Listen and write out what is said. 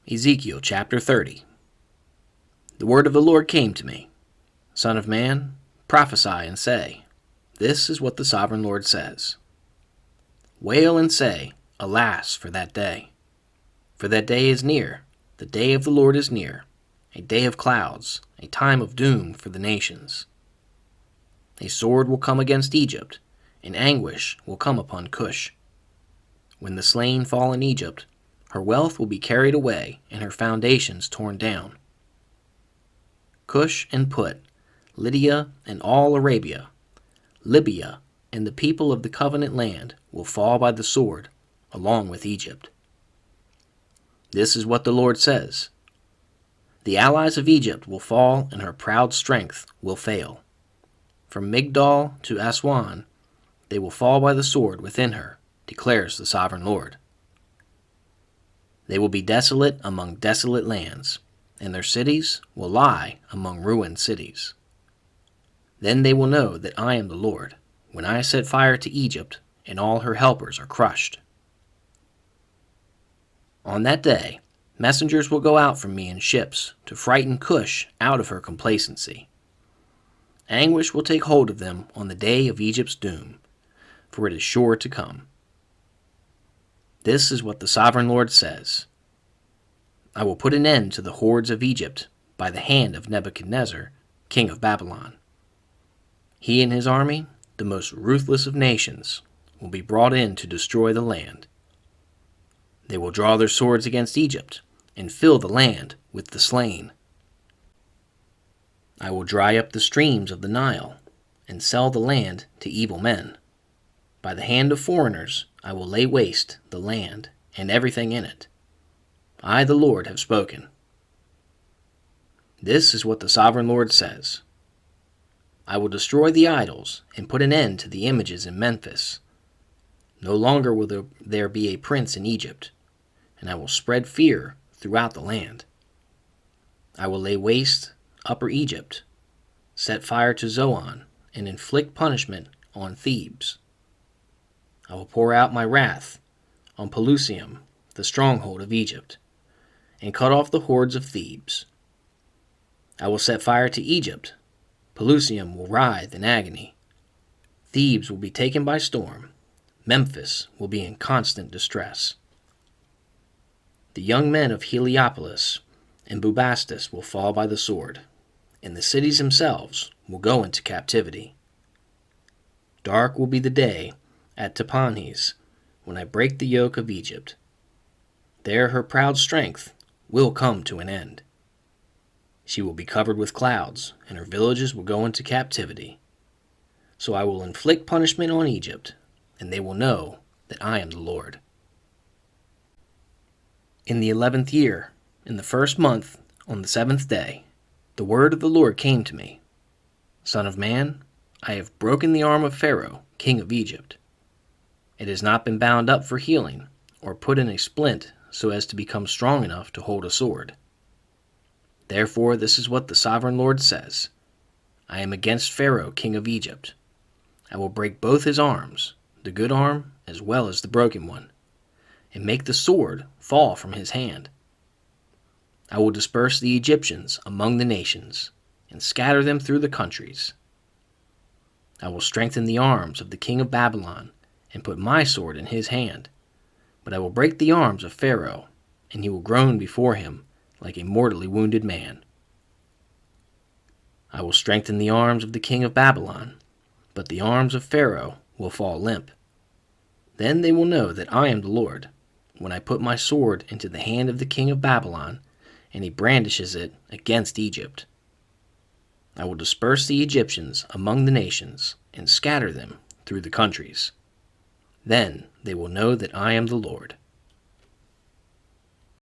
Ezekiel Chapter 30. The word of the Lord came to me. Son of man, prophesy and say, This is what the sovereign Lord says. Wail and say, Alas for that day! For that day is near, the day of the Lord is near, a day of clouds, a time of doom for the nations. A sword will come against Egypt, and anguish will come upon Cush. When the slain fall in Egypt, her wealth will be carried away, and her foundations torn down. Cush and Put, Lydia and all Arabia, Libya and the people of the covenant land will fall by the sword, along with Egypt. This is what the Lord says. The allies of Egypt will fall, and her proud strength will fail. From Migdol to Aswan, they will fall by the sword within her, declares the sovereign Lord. They will be desolate among desolate lands, and their cities will lie among ruined cities. Then they will know that I am the Lord, when I set fire to Egypt, and all her helpers are crushed. On that day, messengers will go out from me in ships to frighten Cush out of her complacency. Anguish will take hold of them on the day of Egypt's doom, for it is sure to come. This is what the sovereign Lord says. I will put an end to the hordes of Egypt by the hand of Nebuchadnezzar, king of Babylon. He and his army, the most ruthless of nations, will be brought in to destroy the land. They will draw their swords against Egypt and fill the land with the slain. I will dry up the streams of the Nile and sell the land to evil men. By the hand of foreigners I will lay waste the land and everything in it. I, the Lord, have spoken. This is what the sovereign Lord says. I will destroy the idols and put an end to the images in Memphis. No longer will there be a prince in Egypt, and I will spread fear throughout the land. I will lay waste Upper Egypt, set fire to Zoan, and inflict punishment on Thebes. I will pour out my wrath on Pelusium, the stronghold of Egypt, and cut off the hordes of Thebes. I will set fire to Egypt. Pelusium will writhe in agony. Thebes will be taken by storm. Memphis will be in constant distress. The young men of Heliopolis and Bubastis will fall by the sword, and the cities themselves will go into captivity. Dark will be the day at Tahpanhes, when I break the yoke of Egypt. There her proud strength will come to an end. She will be covered with clouds, and her villages will go into captivity. So I will inflict punishment on Egypt, and they will know that I am the Lord. In the 11th year, in the first month, on the 7th day, the word of the Lord came to me. Son of man, I have broken the arm of Pharaoh, king of Egypt. It has not been bound up for healing, or put in a splint so as to become strong enough to hold a sword. Therefore this is what the sovereign Lord says. I am against Pharaoh, king of Egypt. I will break both his arms, the good arm as well as the broken one, and make the sword fall from his hand. I will disperse the Egyptians among the nations, and scatter them through the countries. I will strengthen the arms of the king of Babylon, and put my sword in his hand. But I will break the arms of Pharaoh, and he will groan before him like a mortally wounded man. I will strengthen the arms of the king of Babylon, but the arms of Pharaoh will fall limp. Then they will know that I am the Lord, when I put my sword into the hand of the king of Babylon, and he brandishes it against Egypt. I will disperse the Egyptians among the nations, and scatter them through the countries. Then they will know that I am the Lord.